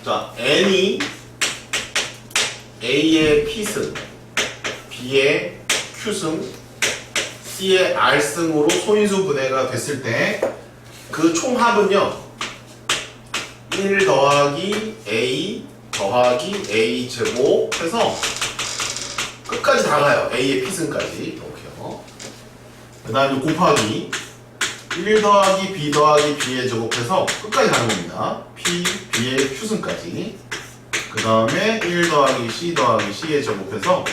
자, n이 A의 P승, B의 Q승, C의 R승으로 소인수 분해가 됐을 때 그 총합은요 1 더하기 A 더하기 A 제곱 해서 끝까지 다 가요. A의 P승까지 이렇게요. 그 다음에 곱하기 1 더하기 B 더하기 B의 제곱해서 끝까지 가는 겁니다. P, B의 Q승까지. 그 다음에 1 더하기 C 더하기 C의 제곱해서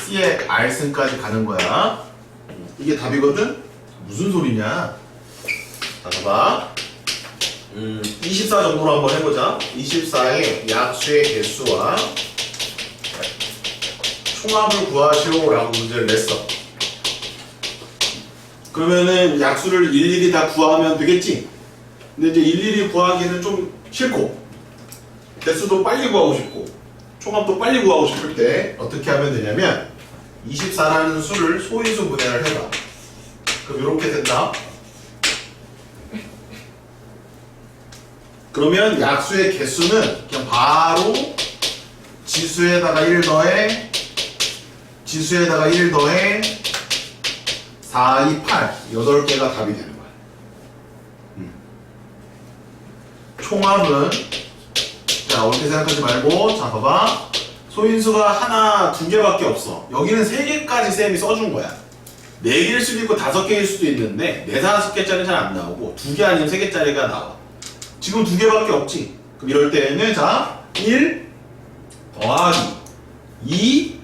C의 R승까지 가는 거야. 이게 답이거든? 무슨 소리냐? 자, 봐봐. 24 정도로 한번 해보자. 24의 약수의 개수와 총합을 구하시오 라고 문제를 냈어. 그러면은 약수를 일일이 다 구하면 되겠지? 근데 이제 일일이 구하기는 좀 싫고 개수도 빨리 구하고 싶고 총합도 빨리 구하고 싶을 때 어떻게 하면 되냐면 24라는 수를 소인수 분해를 해봐. 그럼 이렇게 된다. 그러면 약수의 개수는 그냥 바로 지수에다가 1 더해 4, 2, 8 8개가 답이 되는 거야. 총합은 자 어렵게 생각하지 말고 자 봐봐. 소인수가 하나, 2개밖에 없어. 여기는 3개까지 쌤이 써준 거야. 4개일 수도 있고 5개일 수도 있는데 4, 5개짜리는 잘 안 나오고 2개 아니면 3개짜리가 나와. 지금 2개밖에 없지. 그럼 이럴 때는 자 1 더하기 2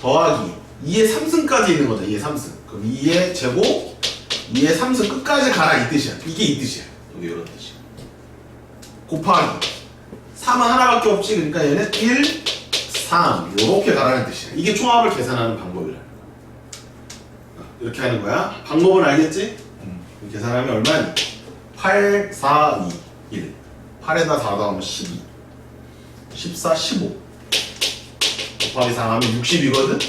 더하기 2의 3승까지 있는 거죠. 2의 3승. 그럼 2의 제곱 2의 3승 끝까지 가라 이 뜻이야. 이게 이 뜻이야. 여기 이런 뜻이야. 곱하기 3은 하나밖에 없지. 그러니까 얘는 1 3 이렇게 가라는 뜻이야. 이게 총합을 계산하는 방법이라는 거야. 이렇게 하는 거야. 방법은 알겠지? 계산하면 얼마니? 8, 4, 2, 1 8에다 4 더하면 12 14, 15 곱하기 4 하면 60이거든?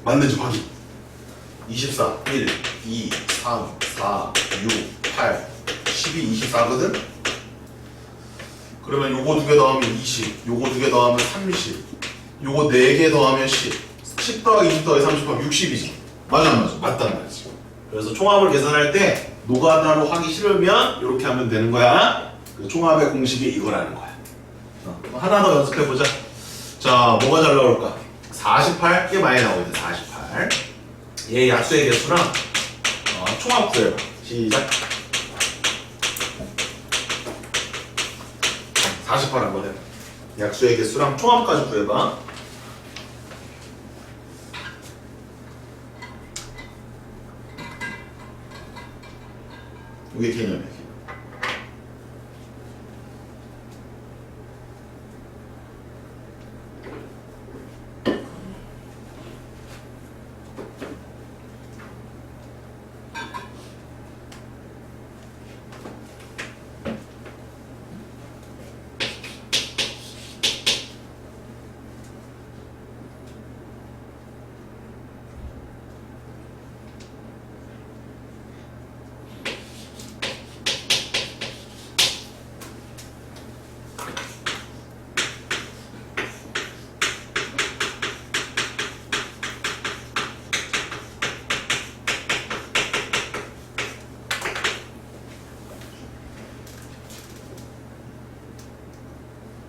맞는지 확인. 24, 1, 2, 3, 4, 6, 8, 12, 24거든? 그러면 요거 2개 더하면 20, 요거 2개 더하면 30, 요거 4개 더하면 10, 10 더하기 20 더하기 30 하면 60이지. 맞아 안 맞아? 맞단 말이지. 그래서 총합을 계산할 때 노가다로 하기 싫으면 이렇게 하면 되는 거야. 그 총합의 공식이 이거라는 거야. 하나 더 연습해보자. 자, 뭐가 잘 나올까? 48, 꽤 많이 나오거든. 48. 얘 약수의 개수랑 총합 구해봐. 시작. 48 한번 해봐. 약수의 개수랑 총합까지 구해봐. 이게 개념이야.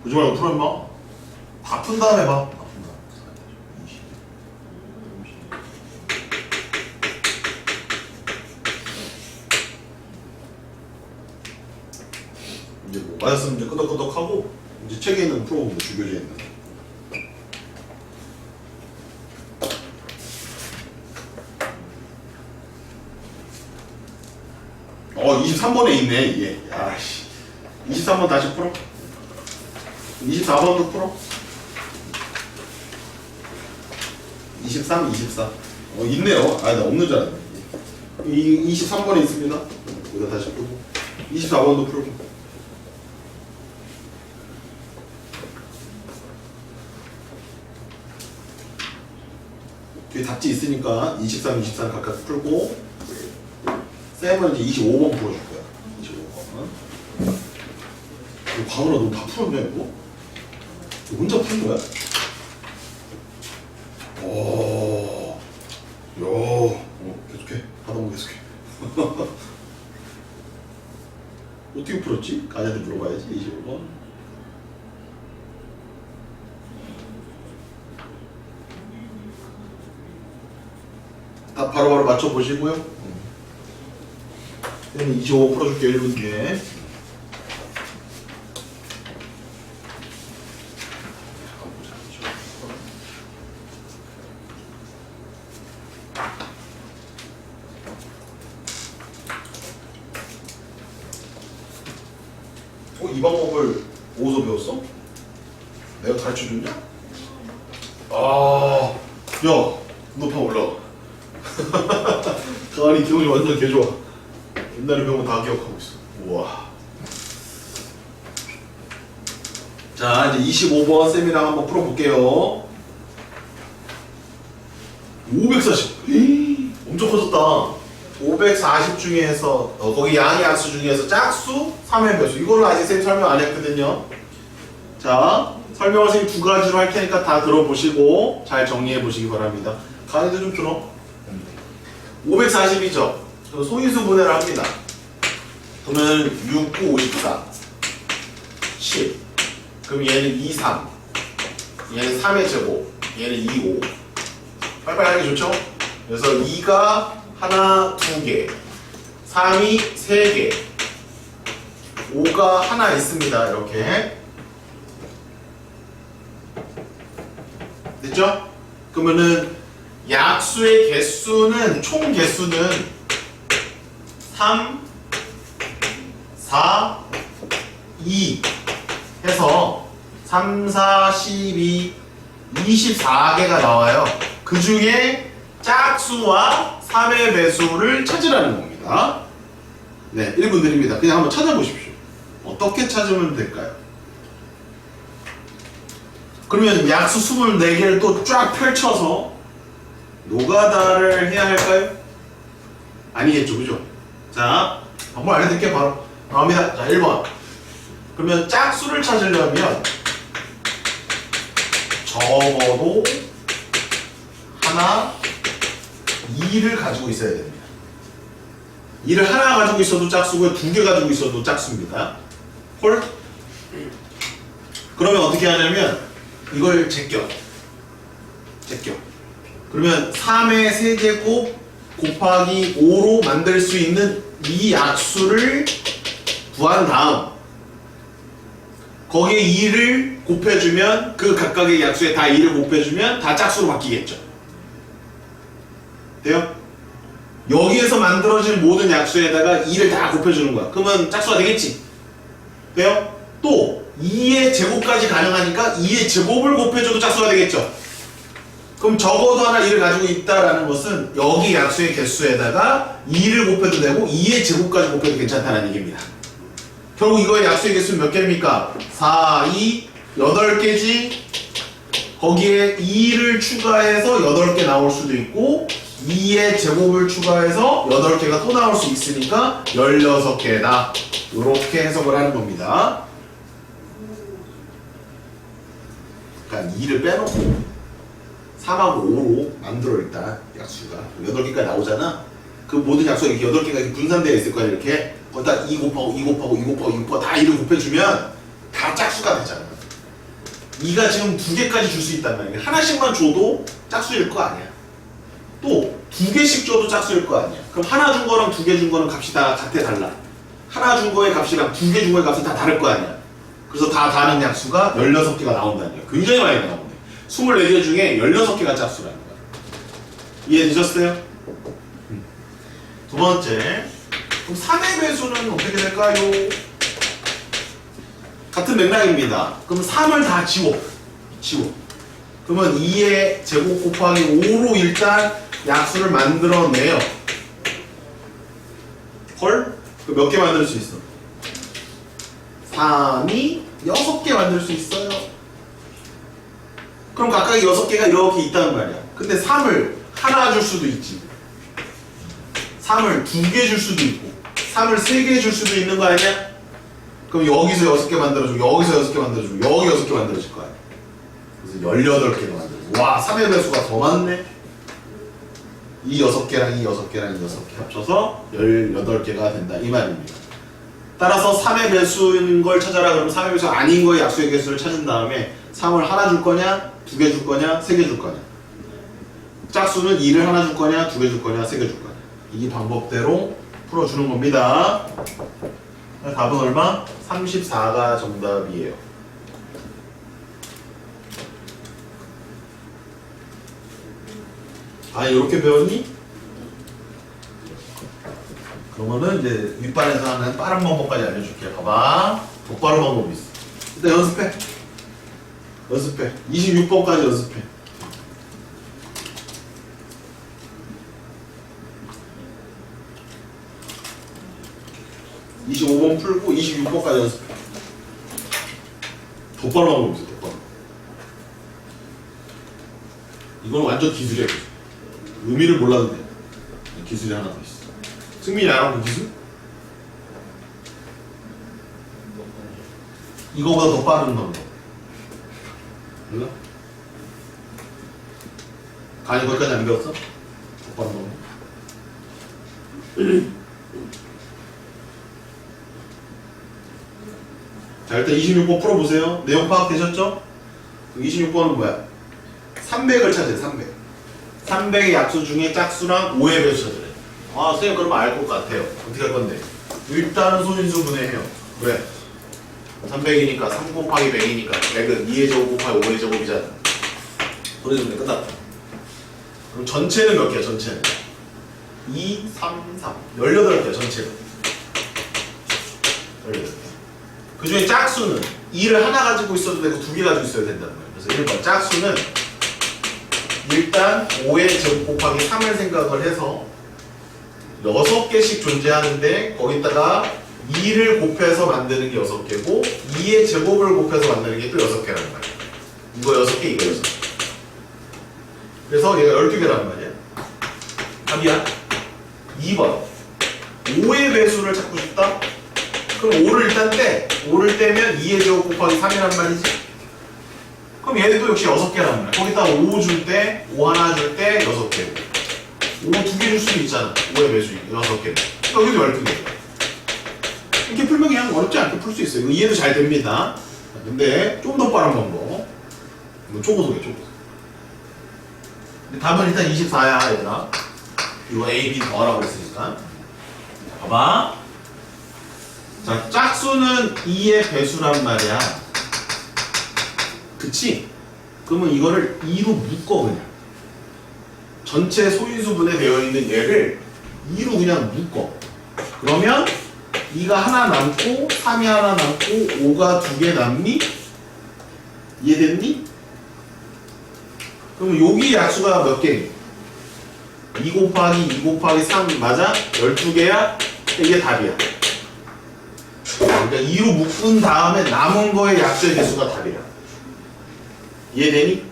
보지 말고 풀어 임마. 다 푼 다음에 봐. 다 푼 다음에. 이제 뭐 맞았으면 이제 끄덕끄덕하고 이제 책에 있는 풀어보면 주교지에 있는 23번에 있네 이게. 야씨 23번 다시 풀어. 24번도 풀어. 23, 24. 있네요. 아, 나 없는 줄 알았네. 23번에 있습니다. 여기다 다시 풀고. 24번도 풀고. 뒤에 답지 있으니까 23, 24 각각 풀고. 쌤은 이제 25번 풀어줄 거야. 25번. 광훈아 너 다 풀었냐 이거? 너 혼자 푼 거야? 오, 계속해. 하다 보면 계속해. 어떻게 풀었지? 가자한테 물어봐야지. 25번. 다 바로바로 맞춰보시고요. 25 풀어줄게. 1분 뒤에. 이 방법을 어디서 배웠어? 내가 가르쳐줬냐? 야, 너 다 올라와. 가은이 기억이 완전 개 좋아. 옛날에 배운 거 다 기억하고 있어. 우와. 자, 이제 25번 쌤이랑 한번 풀어볼게요. 540. 엄청 커졌다. 540 중에서 거기 양의 약수 중에서 짝수, 3의 배수. 이걸로 아직 쌤 설명 안 했거든요. 자, 설명을 쌤이 두 가지로 할 테니까 다 들어보시고 잘 정리해 보시기 바랍니다. 가은이도 좀 들어. 540이죠. 소인수 분해를 합니다. 그러면 6, 9, 54 10. 그럼 얘는 2, 3 얘는 3의 제곱, 얘는 2, 5. 빨리빨리 하기 좋죠? 그래서 2가 하나, 2개, 3이 3개, 5가 하나 있습니다. 이렇게 됐죠? 그러면은 약수의 개수는 총 개수는 3, 4, 2 해서 3, 4, 12, 24개가 나와요. 그 중에 짝수와 3의 배수를 찾으라는 겁니다. 네, 1분 드립니다. 그냥 한번 찾아보십시오. 어떻게 찾으면 될까요? 그러면 약수 24개를 또 쫙 펼쳐서 노가다를 해야 할까요? 아니겠죠, 그죠? 자, 방법 알려드릴게요. 바로 나옵니다. 자, 1번. 그러면 짝수를 찾으려면 적어도 하나, 2를 가지고 있어야 됩니다. 2를 하나 가지고 있어도 짝수고요. 2개 가지고 있어도 짝수입니다. 홀? 그러면 어떻게 하냐면 이걸 제껴. 그러면 3의 세제곱 곱하기 5로 만들 수 있는 이 약수를 구한 다음 거기에 2를 곱해주면 그 각각의 약수에 다 2를 곱해주면 다 짝수로 바뀌겠죠. 돼요? 여기에서 만들어진 모든 약수에다가 2를 다 곱해주는 거야. 그러면 짝수가 되겠지. 돼요? 또 2의 제곱까지 가능하니까 2의 제곱을 곱해줘도 짝수가 되겠죠. 그럼 적어도 하나 2를 가지고 있다라는 것은 여기 약수의 개수에다가 2를 곱해도 되고 2의 제곱까지 곱해도 괜찮다는 얘기입니다. 결국 이거의 약수의 개수는 몇 개입니까? 4, 2, 8개지. 거기에 2를 추가해서 8개 나올 수도 있고 2의 제곱을 추가해서 8개가 또 나올 수 있으니까 16개다. 이렇게 해석을 하는 겁니다. 그러니까 2를 빼놓고 3하고 5로 만들어 일단 약수가 8개까지 나오잖아. 그 모든 약수가 이렇게 8개가 이렇게 분산되어 있을 거야. 이렇게 거기다 2 곱하고 2 곱하고 2 곱하고 2 곱하고 다 2를 곱해주면 다 짝수가 되잖아. 2가 지금 2개까지 줄 수 있단 말이야. 하나씩만 줘도 짝수일 거 아니야. 또 2개씩 줘도 짝수일 거 아니야. 그럼 하나 준 거랑 2개 준 거는 값이 다 같아 달라. 하나 준 거의 값이랑 2개 준 거의 값이 다 다를 거 아니야. 그래서 다 다른 약수가 16개가 나온다는 거야. 굉장히 많이 나오네. 24개 중에 16개가 짝수라는 거야. 이해되셨어요? 두 번째. 그럼 3의 배수는 어떻게 될까요? 같은 맥락입니다. 그럼 3을 다 지워. 그러면 2의 제곱 곱하기 5로 일단 약수를 만들어내요. 헐? 그 몇 개 만들 수 있어? 3이 6개 만들 수 있어요. 그럼 각각 6개가 이렇게 있다는 말이야. 근데 3을 하나 줄 수도 있지. 3을 2개 줄 수도 있고 3을 3개 줄 수도 있는 거 아니야? 그럼 여기서 6개 만들어주고 여기서 6개 만들어주고 여기 6개 만들어질 거야. 그래서 18개가 만들어져. 와 3의 배수가 더 많네. 이 6개랑 이 6개랑 이 6개 합쳐서 18개가 된다 이 말입니다. 따라서 3의 배수인 걸 찾아라. 그러면 3의 배수 아닌 거의 약수의 개수를 찾은 다음에 3을 하나 줄 거냐 2개 줄 거냐 3개 줄 거냐. 짝수는 2를 하나 줄 거냐 2개 줄 거냐 3개 줄 거냐. 이 방법대로 풀어주는 겁니다. 답은 얼마? 34가 정답이에요. 아 이렇게 배웠니? 그러면은 이제 윗반에서 하는 빠른 방법까지 알려줄게. 봐봐. 더 빠른 방법이 있어. 일단 연습해. 연습해. 26번까지 연습해. 25번 풀고 26번까지 연습해. 더 빠른 방법이 있어. 더 빠른. 이건 완전 기술이야. 기술. 의미를 몰라도 돼. 기술이 하나 더 있어. 승민이 알아? 그 기술? 이거보다 더 빠른 방법. 몰라? 간이 거기까지 안 배웠어? 더 빠른 방법. 자 일단 26번 풀어보세요. 내용 파악되셨죠? 26번은 뭐야? 300을 찾아요. 300. 300의 약수 중에 짝수랑 5의 배수 찾으래. 아 선생님 그러면 알 것 같아요. 어떻게 할 건데? 일단은 소인수 분해해요. 그래 300이니까 3 곱하기 100이니까 100은 2의 제곱 곱하기 5의 제곱이잖아. 소인수 분해 끝났다. 그럼 전체는 몇 개야? 전체는 2, 3, 3 18개야 전체는. 18개. 그 중에 짝수는 2를 하나 가지고 있어도 되고 2개 가지고 있어야 된다는 거예요. 그래서 1번 짝수는 일단 5의 제곱 곱하기 3을 생각을 해서 6개씩 존재하는데 거기다가 2를 곱해서 만드는 게 6개고 2의 제곱을 곱해서 만드는 게 또 6개라는 말이야. 이거 6개 이거 6개. 그래서 얘가 12개란 말이야. 답이야. 2번 5의 배수를 찾고 싶다? 그럼 5를 일단 떼. 5를 떼면 2의 제곱 곱하기 3이란 말이지. 그럼 얘네도 역시 6개란 말이야. 거기다 5 줄 때, 5 하나 줄 때 6개고 5 2개 줄 수도 있잖아. 5의 배수 6개. 여기도 12개. 이렇게 풀면 그냥 어렵지 않게 풀 수 있어요. 이거 이해도 잘 됩니다. 근데 좀 더 빠른 방법. 이거 초고속이야, 초고속. 답은 일단 24야, 얘들아. 이거 A, B 더하라고 했으니까. 봐봐. 자, 짝수는 2의 배수란 말이야. 그치? 그러면 이거를 2로 묶어 그냥. 전체 소인수분해 되어 있는 얘를 2로 그냥 묶어. 그러면 2가 하나 남고 3이 하나 남고 5가 2개 남니? 이해됐니? 그럼 여기 약수가 몇 개? 2 곱하기 2 곱하기 3 맞아? 12개야? 이게 답이야. 그러니까 2로 묶은 다음에 남은 거의 약수의 개수가 답이야. 이해되니?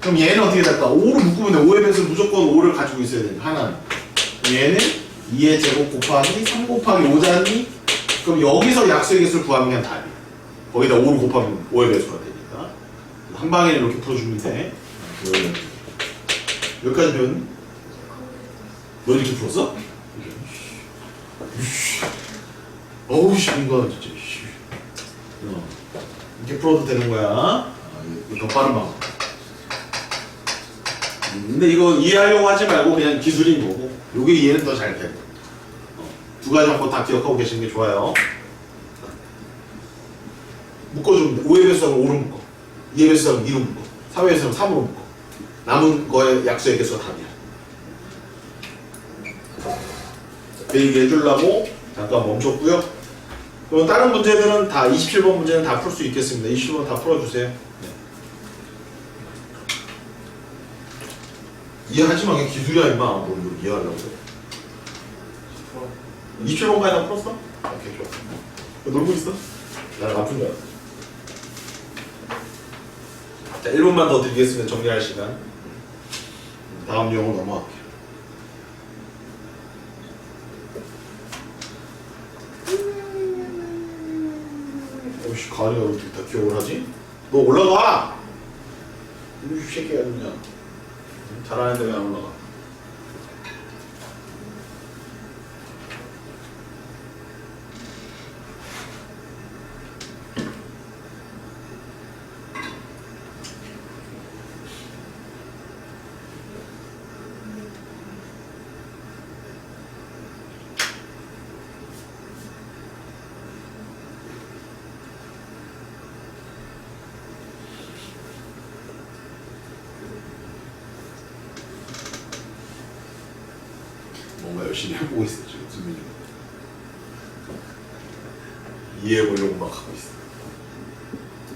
그럼 얘는 어떻게 될까? 5로 묶으면 돼. 5의 배수는 무조건 5를 가지고 있어야 되니까 하나는. 얘는 2의 제곱 곱하기 3 곱하기 5잖니? 그럼 여기서 약수의 개수를 구하면 그냥 답이야. 거기다 5를 곱하면 5의 배수가 되니까. 한 방에 이렇게 풀어주면 돼. 여기까지 배웠니? 너 이렇게 풀었어? 어우 씨 이거 진짜 이렇게 풀어도 되는 거야. 이거 더 빠른 방법. 근데 이거 이해하려고 하지 말고 그냥 기술인 거고 요게 이해는 더 잘 되고. 두 가지 방법 다 기억하고 계시는 게 좋아요. 묶어주면 돼. 5의 배수하고 5로 묶어. 2의 배수하고 2로 묶어. 3의 배수하고 3으로 묶어. 남은 거에 약수의 개수가 답이야. 그 얘기 해주려고 잠깐 멈췄고요. 그럼 다른 문제들은 다 27번 문제는 다 풀 수 있겠습니다. 27번 다 풀어주세요. 네. 이해하지 마. 그냥 기술이야 임마. 뭘 이해하려고. 27번까지 다 풀었어? 오케이 좋아. 놀고 있어? 나랑 아픈 거야. 자 1분만 더 드리겠습니다. 정리할 시간. 다음 내용으로 넘어갈게요. 어씨 가을이가 어떻게 다 기억을 하지? 너 올라가! 이 새끼야 그냥 잘하는데 왜 안 올라가? 뭔가 열심히 해보고 있어 지금 수민이 이해해보려고 막 하고 있어.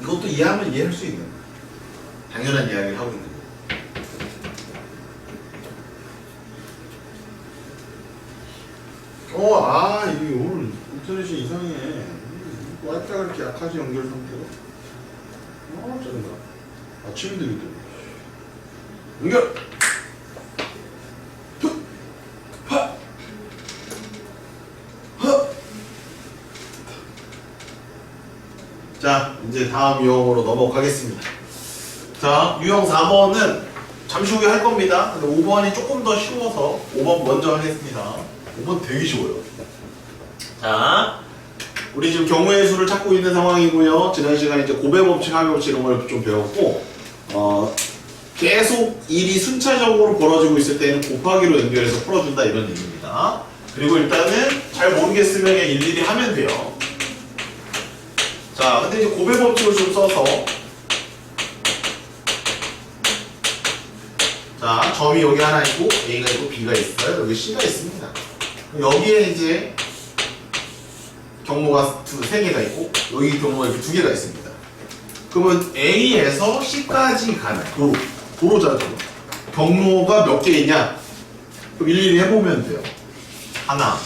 이것도 이해하면 이해할 수 있는 당연한 이야기를 하고 있는 거. 이게 오늘 인터넷이 이상해. 와이파이가 이렇게 약하지 연결 상태가. 짜증나. 아침인데 이게 연결! 자, 이제 다음 유형으로 넘어가겠습니다. 자, 유형 4번은 잠시 후에 할 겁니다. 근데 5번이 조금 더 쉬워서 5번 먼저 하겠습니다. 5번 되게 쉬워요. 자, 우리 지금 경우의 수를 찾고 있는 상황이고요. 지난 시간에 이제 고배 법칙, 합의 법칙 이런 걸 좀 배웠고, 계속 일이 순차적으로 벌어지고 있을 때는 곱하기로 연결해서 풀어준다 이런 얘기입니다. 그리고 일단은 잘 모르겠으면 그냥 일일이 하면 돼요. 자, 근데 이제 고배 법칙을 좀 써서 자, 점이 여기 하나 있고 A가 있고 B가 있어요. 여기 C가 있습니다. 여기에 이제 경로가 3개가 있고 여기 경로가 이렇게 2개가 있습니다. 그러면 A에서 C까지 가는 도로자죠. 경로가 몇 개 있냐? 그럼 일일이 해보면 돼요. 하나,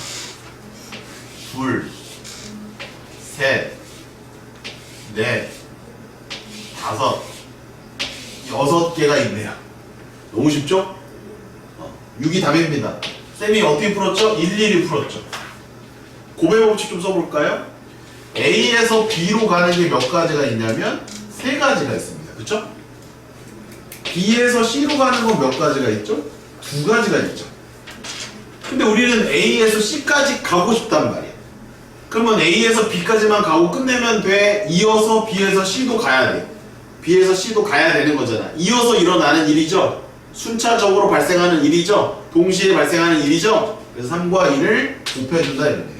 둘, 셋, 넷, 다섯, 6개가 있네요. 너무 쉽죠? 6이 답입니다. 쌤이 어떻게 풀었죠? 일일이 풀었죠. 고배 법칙 좀 써볼까요? A에서 B로 가는 게 몇 가지가 있냐면 3가지가 있습니다. 그쵸? B에서 C로 가는 건 몇 가지가 있죠? 2가지가 있죠. 근데 우리는 A에서 C까지 가고 싶단 말이야. 그러면 A에서 B까지만 가고 끝내면 돼? 이어서 B에서 C도 가야 돼. B에서 C도 가야 되는 거잖아. 이어서 일어나는 일이죠. 순차적으로 발생하는 일이죠. 동시에 발생하는 일이죠. 그래서 3과 2를 곱해준다 이런 얘기.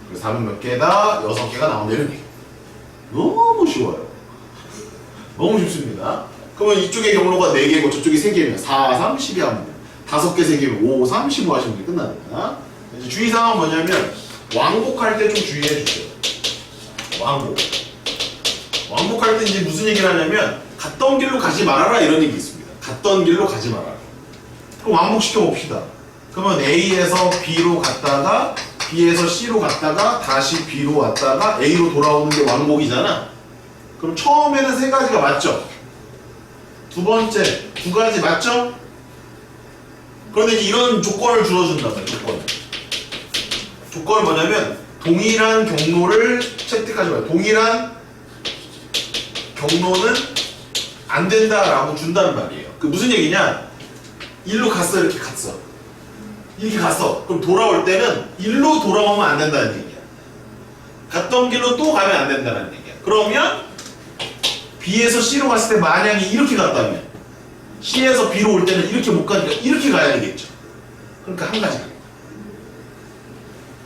그래서 답은 몇 개다? 6개가 나온다 이런 얘기. 너무 쉬워요. 너무 쉽습니다. 그러면 이쪽의 경로가 4개고 저쪽이 3개면 4, 3, 10이 하면 5개, 3개면 5, 3, 15 하시면 끝납니다. 이제 주의사항은 뭐냐면 왕복할 때 좀 주의해 주세요. 왕복할 때 이제 무슨 얘기를 하냐면 갔던 길로 가지 말아라 이런 얘기 있습니다. 갔던 길로 가지 말아라. 그럼 왕복시켜 봅시다. 그러면 A에서 B로 갔다가 B에서 C로 갔다가 다시 B로 왔다가 A로 돌아오는 게 왕복이잖아. 그럼 처음에는 3가지가 맞죠? 두 번째 2가지 맞죠? 그런데 이제 이런 조건을 줄여준단 말이에요. 조건은 뭐냐면 동일한 경로를 채택하지 마요. 동일한 경로는 안 된다라고 준단 말이에요. 그 무슨 얘기냐? 일로 갔어, 이렇게 갔어. 이렇게 갔어. 그럼 돌아올 때는 일로 돌아오면 안 된다는 얘기야. 갔던 길로 또 가면 안 된다는 얘기야. 그러면 B에서 C로 갔을 때 만약에 이렇게 갔다면 C에서 B로 올 때는 이렇게 못 가니까 이렇게 가야 되겠죠. 그러니까 한 가지가.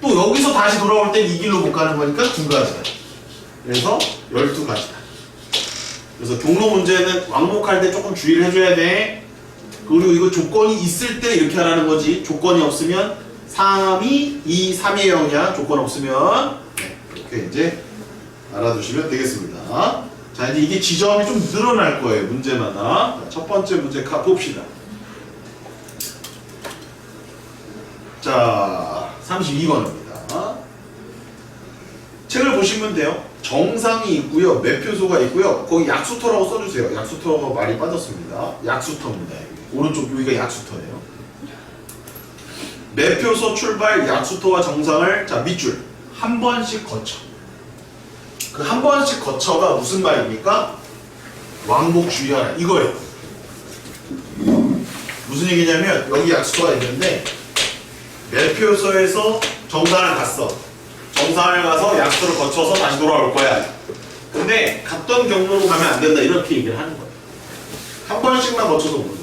또 여기서 다시 돌아올 때는 이 길로 못 가는 거니까 2가지다. 그래서 12가지다. 그래서 경로 문제는 왕복할 때 조금 주의를 해줘야 돼. 그리고 이거 조건이 있을 때 이렇게 하라는 거지. 조건이 없으면 3이 2, 3이 0이야. 조건 없으면 이렇게 이제 알아두시면 되겠습니다. 자, 이제 이게 지점이 좀 늘어날 거예요. 문제마다. 첫 번째 문제 봅시다. 자, 32번입니다. 책을 보시면 돼요. 정상이 있고요. 매표소가 있고요. 거기 약수터라고 써주세요. 약수터 말이 빠졌습니다. 약수터입니다. 오른쪽 여기가 약수터예요. 매표소 출발 약수터와 정상을 자 밑줄 한 번씩 거쳐. 그 한 번씩 거쳐가 무슨 말입니까? 왕복 주의하라 이거예요. 무슨 얘기냐면 여기 약수터가 있는데 매표소에서 정산을 갔어. 정산을 가서 약수터를 거쳐서 다시 돌아올 거야. 근데 갔던 경로로 가면 안 된다 이렇게 얘기를 하는 거예요. 한 번씩만 거쳐서 오는 거예요.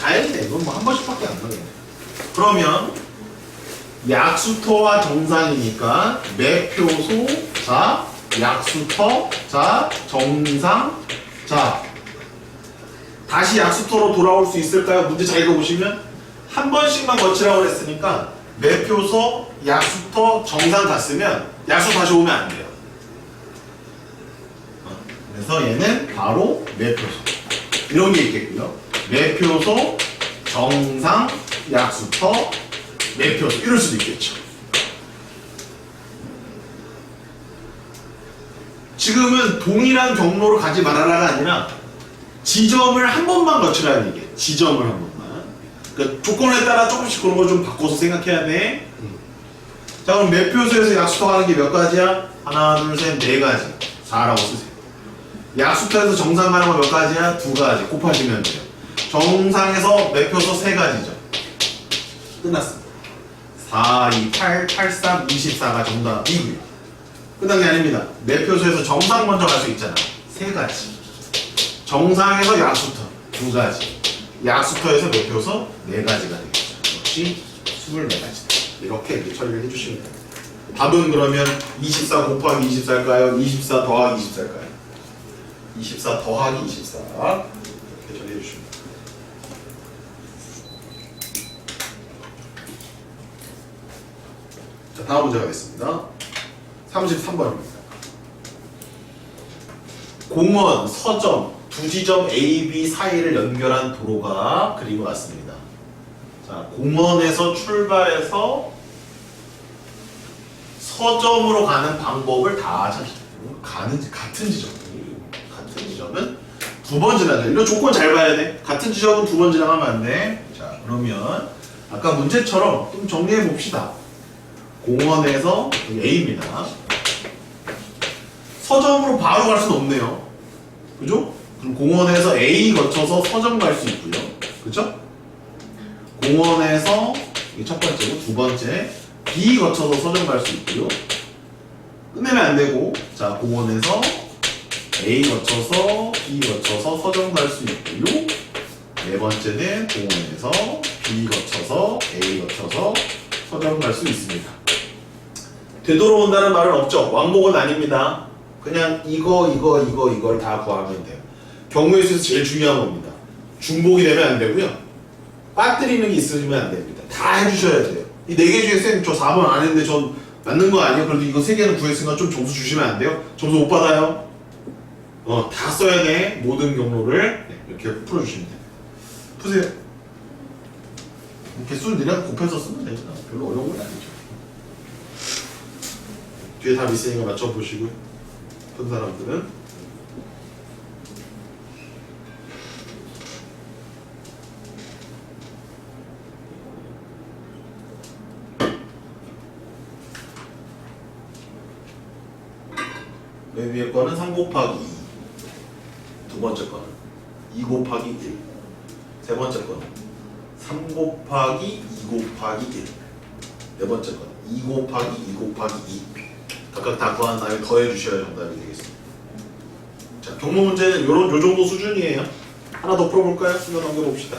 다행이네. 이건 뭐 한 번씩밖에 안 가네. 그러면 약수터와 정상이니까 매표소 자 약수터 자 정상 자 다시 약수터로 돌아올 수 있을까요? 문제 잘 읽어보시면 한 번씩만 거치라고 그랬으니까 매표소 약수터 정상 갔으면 약수 다시 오면 안 돼요. 그래서 얘는 바로 매표소 이런 게 있겠고요. 매표소 정상 약수터 매표소 이럴 수도 있겠죠. 지금은 동일한 경로로 가지 말아라가 아니라 지점을 한 번만 거치라는 얘기예요. 지점을 한 번만. 그러니까 조건에 따라 조금씩 그런 거 좀 바꿔서 생각해야 돼. 자 그럼 매표소에서 약수터 가는 게 몇 가지야? 하나 둘 셋 네 가지 4라고 쓰세요. 약수터에서 정상 가는 거 몇 가지야? 2가지 곱하시면 돼요. 정상에서 매표소 3가지죠. 끝났습니다. 4, 2, 8, 8, 3, 24가 정답이고요. 끝난 게 아닙니다. 매표소에서 정상 먼저 갈 수 있잖아. 3가지. 정상에서 약수터 2가지. 약수터에서 매표소 4가지가 되겠죠. 역시 24가지다. 이렇게 처리를 해주시면 됩니다. 답은 그러면 24 곱하기 24일까요? 24 더하기 24일까요? 24 더하기 24 이렇게 처리해 주시면 됩니다. 자, 다음 문제 가겠습니다. 33번입니다. 공원, 서점, 두 지점 A, B 사이를 연결한 도로가 그리고 왔습니다. 자, 공원에서 출발해서 서점으로 가는 방법을 다 찾으시면 같은 지점은 두 번 지나야 돼. 이거 조건 잘 봐야 돼. 같은 지점은 두 번 지나가면 안 돼. 자, 그러면 아까 문제처럼 좀 정리해 봅시다. 공원에서 A입니다. 서점으로 바로 갈 수는 없네요. 그죠? 그럼 공원에서 A 거쳐서 서점 갈 수 있고요. 그죠? 공원에서 이게 첫 번째고 두 번째 B 거쳐서 서점 갈 수 있고요. 끝내면 안 되고 자 공원에서 A 거쳐서 B 거쳐서 서점 갈 수 있고요. 네 번째는 공원에서 B 거쳐서 A 거쳐서 서점 갈 수 있습니다. 되돌아온다는 말은 없죠. 왕복은 아닙니다. 그냥 이걸 다 구하면 돼요. 경우의 수에서 제일 중요한 겁니다. 중복이 되면 안 되고요. 빠뜨리는 게 있으면 안 됩니다. 다 해주셔야 돼요. 이 4개 중에 쌤 저 4번 안 했는데 전 맞는 거 아니에요? 그래도 이거 3개는 구했으니까 좀 점수 주시면 안 돼요? 점수 못 받아요? 다 써야 돼. 모든 경로를 이렇게 풀어주시면 돼요. 푸세요. 개수를 내려가 곱해서 쓰면 되죠. 별로 어려운 건 아니죠. 뒤에 답 있으니까 맞춰보시고요. 푼 사람들은 맨 위에 거는 3 곱하기 2 두 번째 거는 2 곱하기 1 세 번째 거는 3 곱하기 2 곱하기 1 네 번째 거는 2 곱하기 2 곱하기 2 각각 다 구한 다음에 더해 주셔야 정답이 되겠습니다. 자, 경로 문제는 요 정도 수준이에요. 하나 더 풀어볼까요? 순간 넘겨봅시다.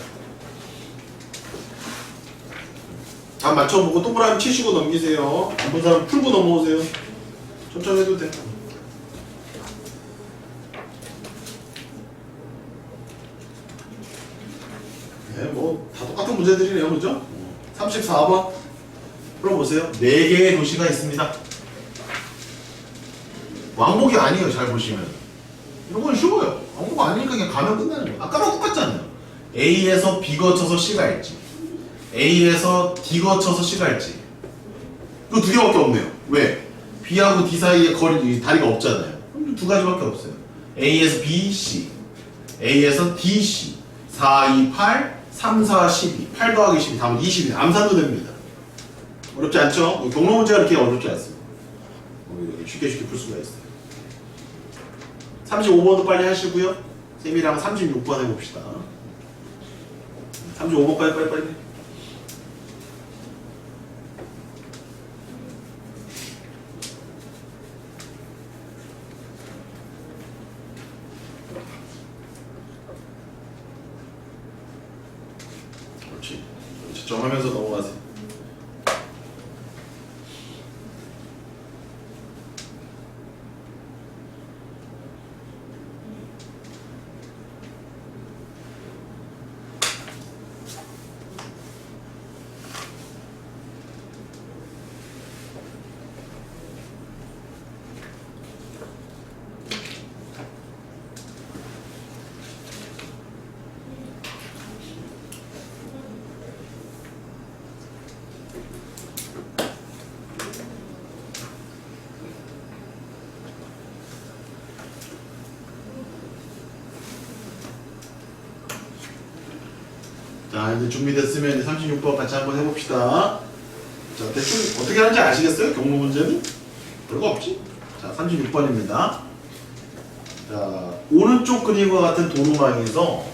답 맞춰보고 동그라미 치시고 넘기세요. 안 본 사람 풀고 넘어오세요. 천천히 해도 돼. 네, 뭐 다 똑같은 문제들이네요, 그죠? 34번 풀어보세요. 4개의 도시가 있습니다. 왕복이 아니에요. 잘 보시면 이런 건 쉬워요. 왕복 아니니까 그냥 가면 끝나는 거예요. 아까랑 똑같잖아요. A에서 B 거쳐서 C 갈지 A에서 D 거쳐서 C 갈지 그 2개밖에 없네요. 왜? B하고 D 사이에 다리가 없잖아요. 그럼 2가지밖에 없어요. A에서 B, C A에서 D, C 4, 2, 8 3, 4, 12 8 더하기 12 답은 20이에요. 암산도 됩니다. 어렵지 않죠? 경로 문제가 이렇게 어렵지 않습니다. 여기 쉽게 풀 수가 있어요. 35번도 빨리 하시고요. 쌤이랑 36번 해봅시다. 35번까지 빨리. 그렇지. 집중하면서 넘어가세요. 자, 이제 준비됐으면 이제 36번 같이 한번 해봅시다. 자, 대충 어떻게 하는지 아시겠어요? 경로 문제는? 별거 없지? 자, 36번입니다. 자, 오른쪽 그림과 같은 도로망에서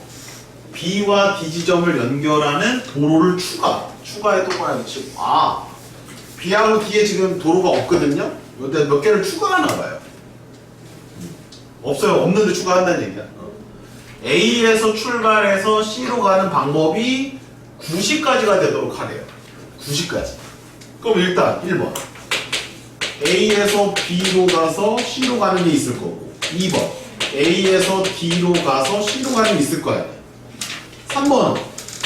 B와 D 지점을 연결하는 도로를 추가에 또 뭐야? B하고 D에 지금 도로가 없거든요? 근데 몇 개를 추가하나 봐요. 없어요. 없는데 추가한다는 얘기야. A에서 출발해서 C로 가는 방법이 90까지가 되도록 하래요. 90까지. 그럼 일단 1번 A에서 B로 가서 C로 가는 게 있을 거고, 2번 A에서 D로 가서 C로 가는 게 있을 거야. 3번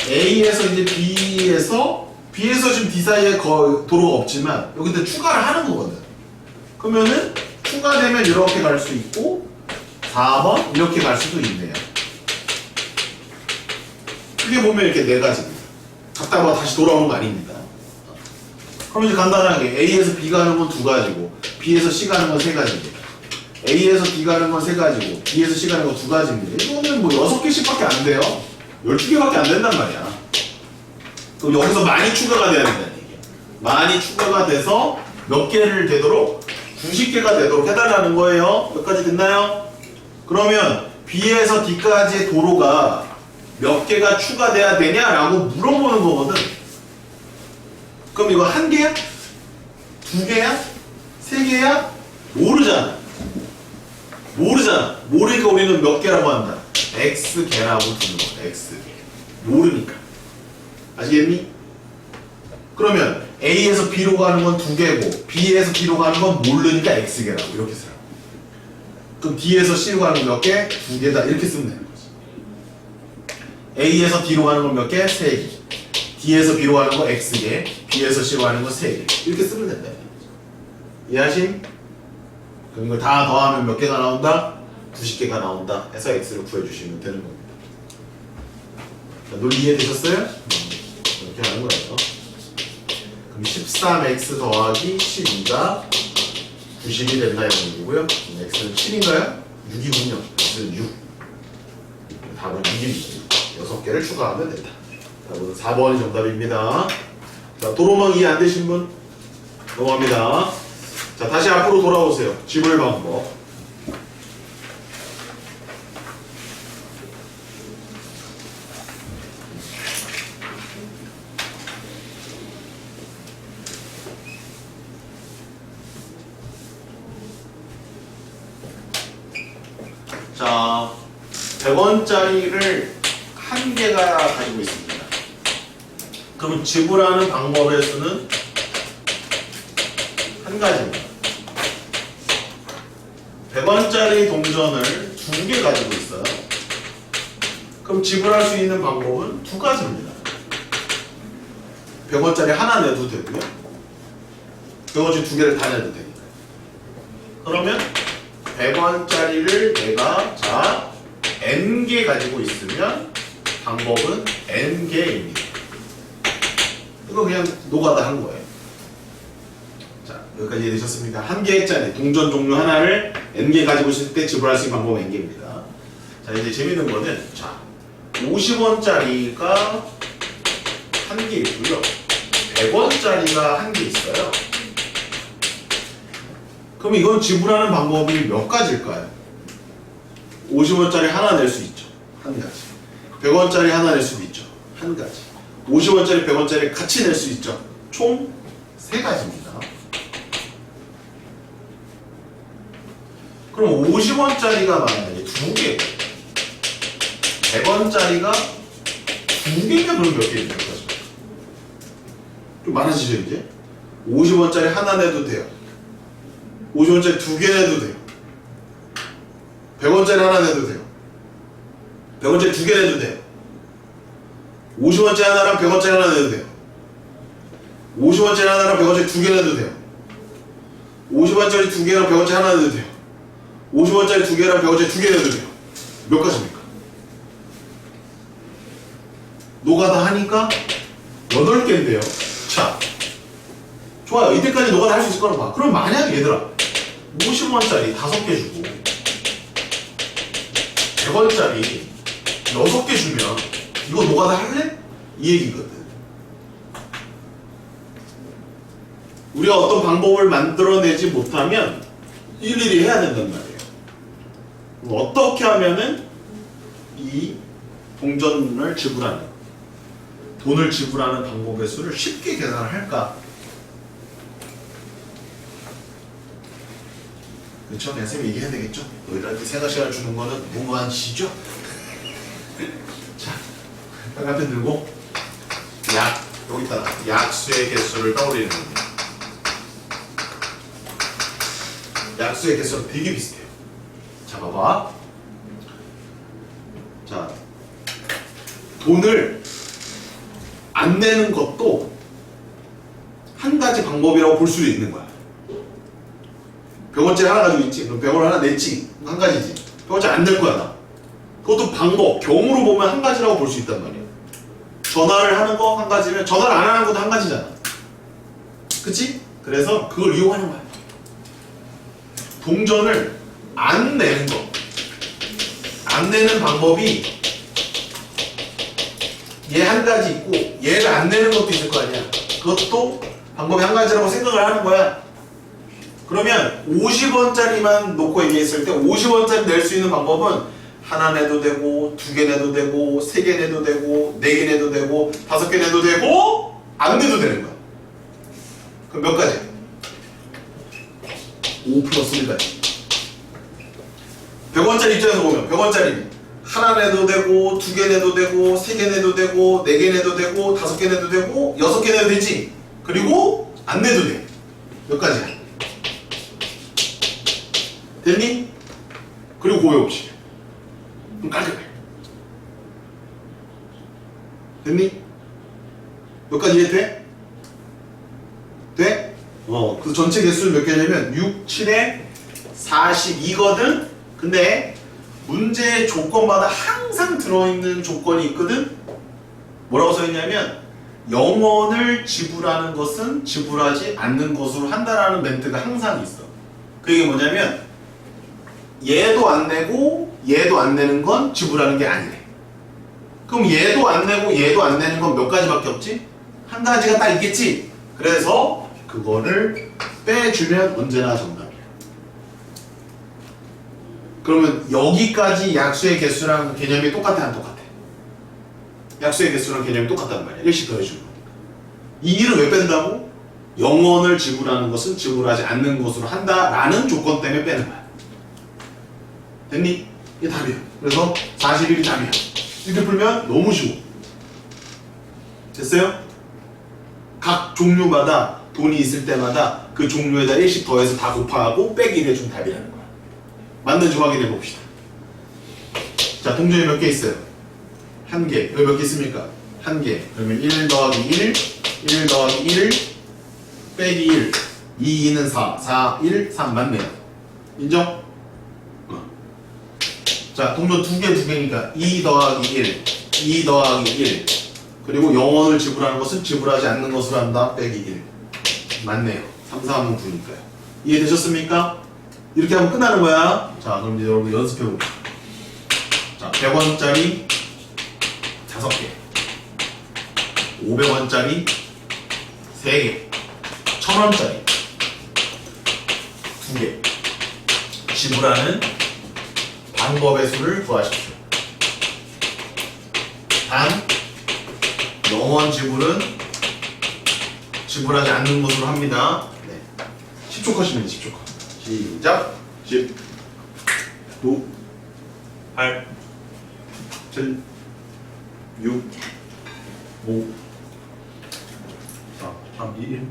A에서 이제 B에서 지금 D 사이에 도로가 없지만 여기다 추가를 하는 거거든. 그러면은 추가되면 이렇게 갈 수 있고 4번 이렇게 갈 수도 있네요. 크게 보면 이렇게 네 가지입니다. 갔다가 다시 돌아오는 거 아닙니다. 그럼 이제 간단하게 A에서 B 가는 건 두 가지고 B에서 C 가는 건 세 가지입니다. A에서 D 가는 건 세 가지고 B에서 C 가는 건 두 가지입니다. 이거는 뭐 6개씩밖에 안 돼요. 12개밖에 안 된단 말이야. 그럼 여기서 많이 추가가 돼야 된다는 얘기야. 많이 추가가 돼서 몇 개를 되도록 90개가 되도록 해달라는 거예요. 몇 가지 됐나요? 그러면 B에서 D까지의 도로가 몇 개가 추가돼야 되냐라고 물어보는 거거든. 그럼 이거 한 개야? 두 개야? 세 개야? 모르잖아. 모르니까 우리는 몇 개라고 한다. X개라고 두는 거야. X개. 모르니까. 아시겠니? 그러면 A에서 B로 가는 건 두 개고 B에서 D로 가는 건 모르니까 X개라고 이렇게 써요. 그럼 D에서 C로 가는 건 몇 개? 두 개다. 이렇게 쓰면 되는 거지. A에서 D로 가는 건 몇 개? 세 개. D에서 B로 가는 건 X개. B에서 C로 가는 건 세 개. 이렇게 쓰면 된다. 이해하심? 그럼 이걸 다 더하면 몇 개가 나온다? 90개가 나온다 해서 X를 구해주시면 되는 겁니다. 자, 논리 이해되셨어요? 이렇게 하는 거예요. 그럼 13X 더하기 12가 90이 된다 이런 얘기고요. X는 7인가요? 6이군요. X는 6. 답은 6입니다. 6개를 추가하면 된다. 답은 4번이 정답입니다. 자, 도로망 이해 안 되신 분? 넘어갑니다. 자, 다시 앞으로 돌아오세요. 지불 방법. 자, 100원짜리를 한 개가 가지고 있습니다. 그럼 지불하는 방법의 수는 한 가지입니다. 100원짜리 동전을 두 개 가지고 있어요. 그럼 지불할 수 있는 방법은 두 가지입니다. 100원짜리 하나 내도 되고요. 100원짜리 두 개를 다 내도 되니까. 그러면 100원짜리를 내가 N개 가지고 있으면 방법은 N개입니다. 이거 그냥 노가다 한 거예요. 자, 여기까지 이해되셨습니까? 한 개짜리 동전 종류 하나를 N개 가지고 있을 때 지불할 수 있는 방법은 N개입니다. 자, 이제 재밌는 거는, 자, 50원짜리가 한 개 있고요. 100원짜리가 한 개 있어요. 그럼 이건 지불하는 방법이 몇 가지일까요? 50원짜리 하나 낼 수 있죠. 한 가지. 100원짜리 하나 낼 수도 있죠. 한 가지. 50원짜리, 100원짜리 같이 낼 수 있죠. 총 3가지입니다. 그럼 50원짜리가 만약에 2개, 100원짜리가 2개면 그럼 몇 개 있는 거죠? 좀 많아지죠, 이제? 50원짜리 하나 내도 돼요. 50원짜리 2개 내도 돼요. 100원짜리 하나 내도 돼요. 100원짜리 2개 내도 돼요. 50원짜리 하나랑 100원짜리 하나 내도 돼요. 50원짜리 하나랑 100원짜리 2개 내도 돼요. 50원짜리 2개랑 100원짜리 하나 내도 돼요. 50원짜리 2개랑 100원짜리 2개 내도 돼요. 몇 가지입니까? 노가다 하니까 8개인데요. 자, 좋아요. 이때까지 노가다 할 수 있을 거라고 봐. 그럼 만약에 얘들아 50원짜리 5개 주고 100원짜리 6개 주면 이거 노가다 할래? 이 얘기거든. 우리가 어떤 방법을 만들어내지 못하면 일일이 해야 된단 말이에요. 어떻게 하면은 이 동전을 지불하는, 돈을 지불하는 방법의 수를 쉽게 계산을 할까? 그렇죠? 그냥 쌤이 얘기해야 되겠죠? 너희들한테 생각 시간을 주는 거는 무모한 시죠? 자, 빨간펜 들고 여기다가 약수의 개수를 떠올리는 겁니다. 약수의 개수는 되게 비슷해요. 자, 봐봐. 자, 돈을 안 내는 것도 한 가지 방법이라고 볼 수도 있는 거야. 100원짜리 하나 가지고 있지. 그럼 100원 하나 냈지. 한 가지지. 100원짜리 안 낼 거야, 나. 그것도 방법, 경우로 보면 한 가지라고 볼 수 있단 말이야. 전화를 하는 거 한 가지면 전화를 안 하는 것도 한 가지잖아. 그치? 그래서 그걸 이용하는 거야. 동전을 안 내는 거. 안 내는 방법이 얘 한 가지 있고 얘를 안 내는 것도 있을 거 아니야. 그것도 방법이 한 가지라고 생각을 하는 거야. 그러면 50원짜리만 놓고 얘기했을 때 50원짜리 낼 수 있는 방법은 하나 내도 되고 2개 내도 되고 3개 내도 되고 4개 내도 되고 5개 내도 되고 안 내도 되는 거야. 그럼 몇 가지? 5 플러스 1가지. 100원짜리 입장에서 보면 100원짜리 하나 내도 되고 2개 내도 되고 3개 내도 되고 4개 내도 되고 5개 내도 되고 6개 내도 되지. 그리고 안 내도 돼. 몇 가지야? 됐니? 그리고 고유 없이. 그럼 깔끔해. 됐니? 몇 가지 이해돼? 돼? 그 전체 개수는 몇 개냐면 6, 7에 42거든? 근데 문제의 조건마다 항상 들어있는 조건이 있거든? 뭐라고 써있냐면 0원을 지불하는 것은 지불하지 않는 것으로 한다라는 멘트가 항상 있어. 그게 뭐냐면 얘도 안 내고 얘도 안 내는 건 지불하는 게 아니래. 그럼 얘도 안 내고 얘도 안 내는 건 몇 가지밖에 없지? 한 가지가 딱 있겠지? 그래서 그거를 빼주면 언제나 정답이야. 그러면 여기까지 약수의 개수랑 개념이 똑같아, 안 똑같아? 약수의 개수랑 개념이 똑같단 말이야. 1씩 더해주는 거. 이 1을 왜 뺀다고? 0원을 지불하는 것은 지불하지 않는 것으로 한다라는 조건 때문에 빼는 거야. 됐니? 이게 답이야. 그래서 41이 답이야. 이렇게 풀면 너무 쉬워. 됐어요? 각 종류마다 돈이 있을 때마다 그 종류에다 1씩 더해서 다 곱하고 빼기를 해준 답이라는 거야. 맞는지 확인해 봅시다. 자, 동전이 몇 개 있어요? 1개. 여기 몇 개 있습니까? 1개. 그러면 1 더하기 1, 1 더하기 1, 빼기 1. 2, 2는 4, 4, 1, 3 맞네요. 인정? 자, 동전 2개니까 2 더하기 1, 2 더하기 1. 그리고 0원을 지불하는 것은 지불하지 않는 것으로 한다. 빼기 1. 맞네요. 3, 4 하면 9니까요. 이해되셨습니까? 이렇게 하면 끝나는 거야. 자, 그럼 이제 여러분 연습해봅시다. 자, 100원짜리 5개, 500원짜리 3개, 1000원짜리 2개. 지불하는 방법의 수를 구하십시오. 단, 영원 지불은 지불하지 않는 것으로 합니다. 네. 10초 컷입니다. 10초 컷. 시작. 10, 9, 8, 7, 6, 5, 4, 3, 2, 1.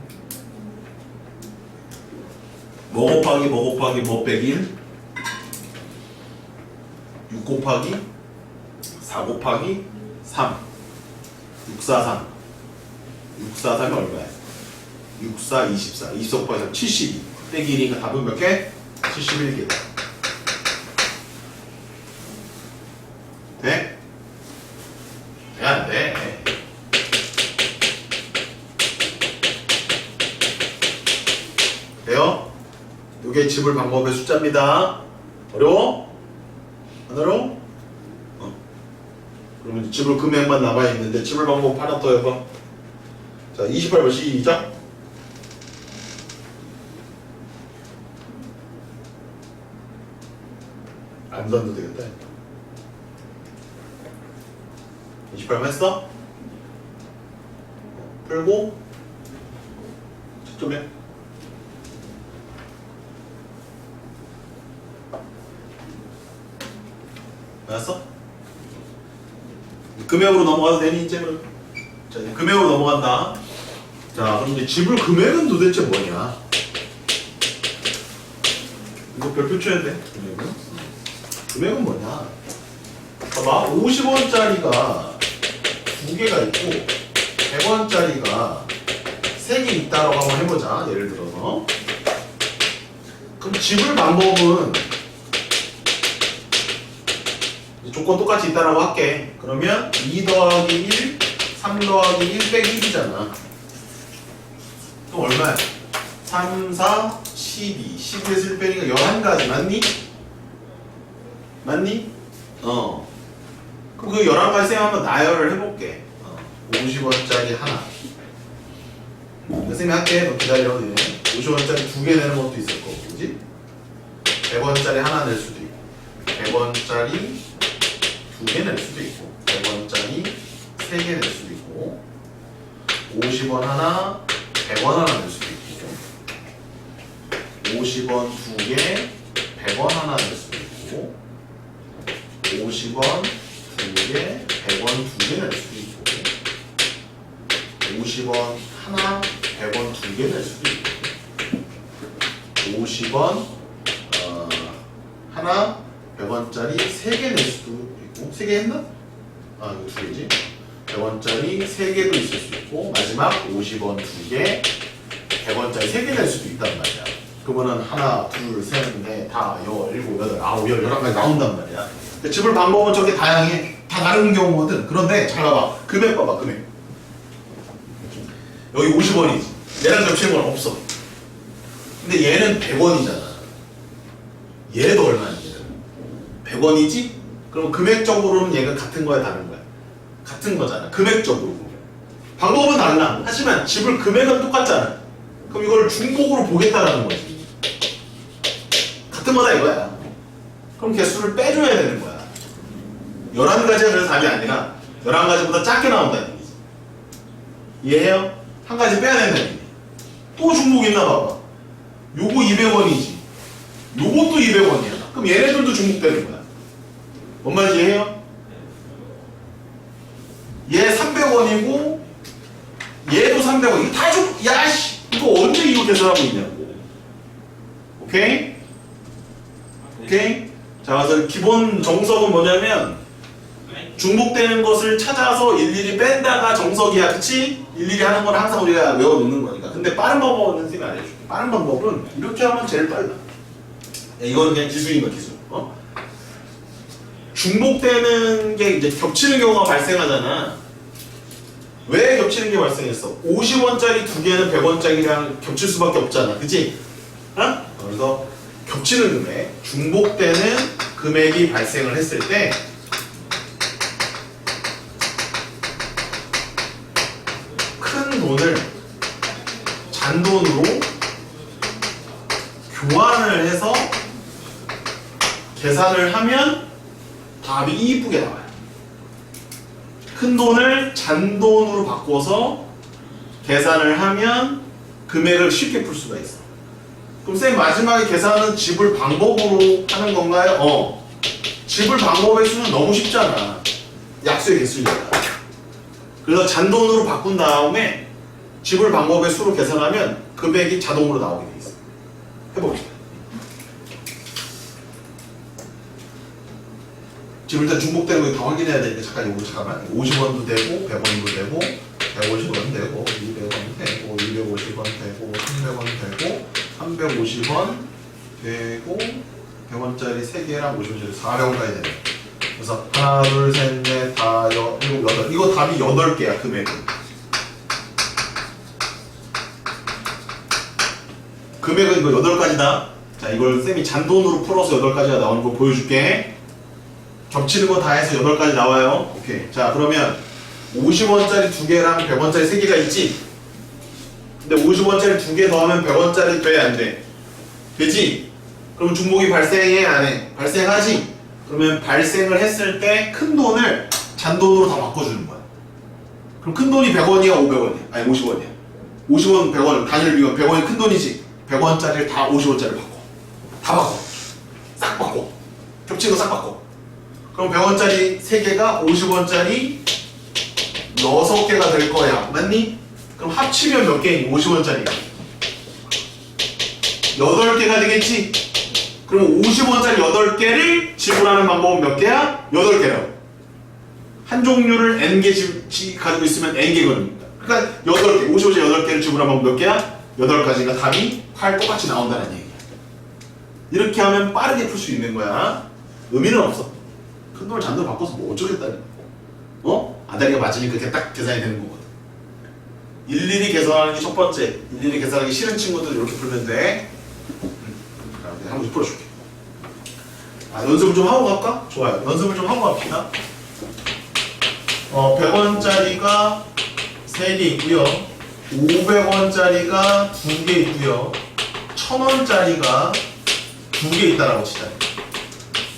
뭐 곱하기 뭐 곱하기 뭐 빼기 1. 6 곱하기 4 곱하기 3. 6, 4, 3. 6, 4, 3이 얼마야? 6, 4, 24. 24 곱하기 3, 72. 빼기 1이니까 답은 몇 개? 71개. 돼? 돼, 안 돼? 돼요? 이게 지불 방법의 숫자입니다. 어려워? 안 어려워? 그러면 지불 금액만 남아있는데 지불 방법 하나 더 해봐. 자, 28번 시작. 안 던져도 되겠다. 28번 했어? 풀고 채점해. 알았어? 금액으로 넘어가도 되니 이제 그럼. 자, 이제 금액으로 넘어간다. 자, 그럼 이제 지불 금액은 도대체 뭐냐? 이거 별표 쳐야 돼. 금액은 뭐냐? 봐봐, 50원짜리가 2개가 있고 100원짜리가 3개 있다라고 한번 해보자. 예를 들어서. 그럼 지불 방법은 조건 똑같이 있다라고 할게. 그러면 2 더하기 1, 3 더하기 1 빼기 1이잖아. 또 얼마야? 3, 4, 12. 12에서 1 빼니까 11가지. 맞니? 맞니? 그럼 그 11가지 쌤 한번 나열을 해볼게. 50원짜리 하나. 쌤이 할게. 너 기다려. 50원짜리 2개 내는 것도 있을 거고, 그지? 100원짜리 하나 낼 수도 있고, 100원짜리 2개 낼 수도 있고, 100원짜리 3개 낼 수도 있고, 50원 하나, 100원 하나 낼 수도 있고, 50원 2개, 100원 하나 낼 수도 있고, 50원 2개, 100원 2개 낼 수도 있고, 50원 하나, 100원 2개 낼 수도 있고, 50원 하나, 100원짜리 3개 낼 수도 있고, 3개 했나? 아, 이거 2개지. 100원짜리 3개도 있을 수 있고, 마지막 50원 2개, 100원짜리 3개 낼 수도 있단 말이야. 그러면은 하나, 둘, 셋, 넷, 다, 여, 일곱, 여덟, 아홉, 열, 11가지 나온단 말이야. 지불 방법은 저게 다양해. 다 다른 경우거든. 그런데 잘 봐봐. 금액 봐봐, 금액. 여기 50원이지. 얘랑 겹치는 건 없어. 근데 얘는 100원이잖아. 얘도 얼마인지. 100원이지? 그럼 금액적으로는 얘가 같은 거야, 다른 거야? 같은 거잖아. 금액적으로 보면. 방법은 달라. 하지만 지불 금액은 똑같잖아. 그럼 이걸 중복으로 보겠다라는 거지. 같은 거다 이거야. 그럼 개수를 빼줘야 되는 거야. 11가지가 그래서 답이 아니라 11가지보다 작게 나온다는 얘기지. 이해해요? 한 가지 빼야 된다는 얘기. 또 중복 있나 봐봐. 요거 200원이지. 요것도 200원이야. 그럼 얘네들도 중복되는 거야. 뭔 말인지 이해해요? 얘 300원이고 얘도 300원. 이거 다 중... 야씨! 이거 언제 이거 계산하고 있냐고. 오케이? 오케이? 자, 그래서 기본 정석은 뭐냐면 중복되는 것을 찾아서 일일이 뺀다가 정석이야. 그치? 일일이 하는 건 항상 우리가 외워놓는 거니까. 근데 빠른 방법은 선생님이 안 해줄게. 빠른 방법은 이렇게 하면 제일 빨라. 야, 이건 그냥 기술인 거야, 기술. 중복되는 게 이제 겹치는 경우가 발생하잖아. 왜 겹치는 게 발생했어? 50원짜리 2개는 100원짜리랑 겹칠 수밖에 없잖아. 그치? 그래서 겹치는 금액, 중복되는 금액이 발생을 했을 때 큰 돈을 잔돈으로 교환을 해서 계산을 하면 답이 이쁘게 나와요. 큰 돈을 잔돈으로 바꿔서 계산을 하면 금액을 쉽게 풀 수가 있어. 그럼 쌤 마지막에 계산은 지불 방법으로 하는 건가요? 지불 방법의 수는 너무 쉽잖아. 약수의 개수니까. 그래서 잔돈으로 바꾼 다음에 지불 방법의 수로 계산하면 금액이 자동으로 나오게 돼 있어. 해봅시다. 지금 일단 중복되는 거 다 확인해야 되니까 잠깐만. 50원도 되고 100원도 되고 150원 되고 200원 되고 250원 되고 300원 되고 350원 되고 100원짜리 3개랑 50원짜리 400원까지 되네. 그래서 하나 둘 셋 넷 다 일곱 여덟. 이거 답이 8개야 금액은. 금액은 이거 8가지다. 자, 이걸 쌤이 잔돈으로 풀어서 8가지가 나오는 거 보여줄게. 겹치는 거 다 해서 8가지 나와요. 오케이. 자, 그러면 50원짜리 2개랑 100원짜리 3개가 있지? 근데 50원짜리 2개 더하면 100원짜리 돼? 안 돼? 되지? 그럼 중복이 발생해? 안 해? 발생하지? 그러면 발생을 했을 때 큰 돈을 잔돈으로 다 바꿔주는 거야. 그럼 큰 돈이 100원이야? 500원이야? 아니 50원이야. 50원, 100원, 단일 비용 100원이 큰 돈이지? 100원짜리를 다 50원짜리를 바꿔. 다 바꿔. 싹 바꿔. 겹치는 거 싹 바꿔. 그럼 100원짜리 3개가 50원짜리 6개가 될 거야. 맞니? 그럼 합치면 몇 개니? 50원짜리가 8개가 되겠지? 그럼 50원짜리 8개를 지불하는 방법은 몇 개야? 8개라고. 한 종류를 n개 가지고 있으면 n개거든요. 그러니까 8개, 50원짜리 8개를 지불하는 방법 몇 개야? 8가지가 답이 8 똑같이 나온다는 얘기야. 이렇게 하면 빠르게 풀 수 있는 거야. 의미는 없어. 큰 돈을 잔돈으로 바꿔서 뭐 어쩌겠다니. 아다리가 맞으니까 그렇게 딱 계산이 되는 거거든. 일일이 계산하는 게 첫 번째. 일일이 계산하기 싫은 친구들 이렇게 풀면 돼. 한 번씩 풀어줄게. 연습을 좀 하고 갈까? 좋아요. 연습을 좀 하고 갑시다. 100원짜리가 3개 있고요. 500원짜리가 2개 있고요. 1000원짜리가 2개 있다라고 치자.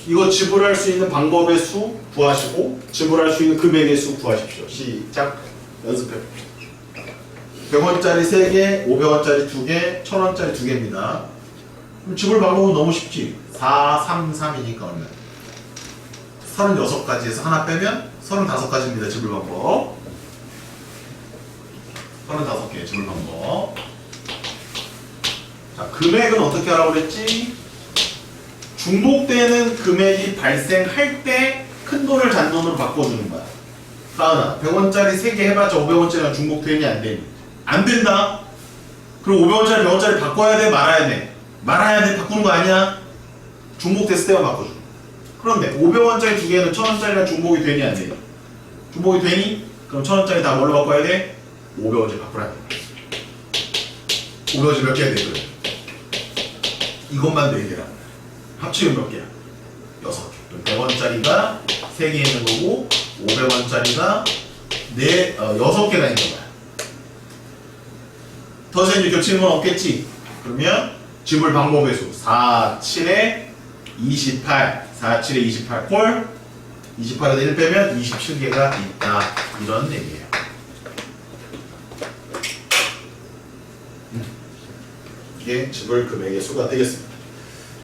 이거 지불할 수 있는 방법의 수 구하시고 지불할 수 있는 금액의 수 구하십시오. 시작. 연습해 봅시다. 100원짜리 3개, 500원짜리 2개, 1000원짜리 2개입니다. 그럼 지불 방법은 너무 쉽지. 4, 3, 3이니까 얼마? 36가지에서 하나 빼면 35가지입니다. 지불 방법. 35개 지불 방법. 자, 금액은 어떻게 하라고 그랬지? 중복되는 금액이 발생할 때 큰 돈을 잔돈으로 바꿔주는 거야. 다은아, 100원짜리 3개 해봤자 500원짜리가 중복되니 안 되니? 안 된다? 그럼 500원짜리 100원짜리 바꿔야 돼? 말아야 돼? 말아야 돼? 바꾸는 거 아니야? 중복됐을 때만 바꿔줘. 그런데 500원짜리 2개는 1000원짜리랑 중복이 되니 안 되니? 중복이 되니? 그럼 1000원짜리 다 뭘로 바꿔야 돼? 500원짜리 바꾸라. 500원짜리 몇 개야 돼? 그래. 이것만 4개라. 합치면 몇 개야? 6개. 100원짜리가 3개 있는 거고 500원짜리가 6개가 있는 거야. 더 이상 겹치는 건 없겠지? 그러면 지불 방법의 수 4, 7에 28 4, 7에 28 콜 28에서 1 빼면 27개가 있다. 이런 얘기예요. 이게 지불 금액의 수가 되겠습니다.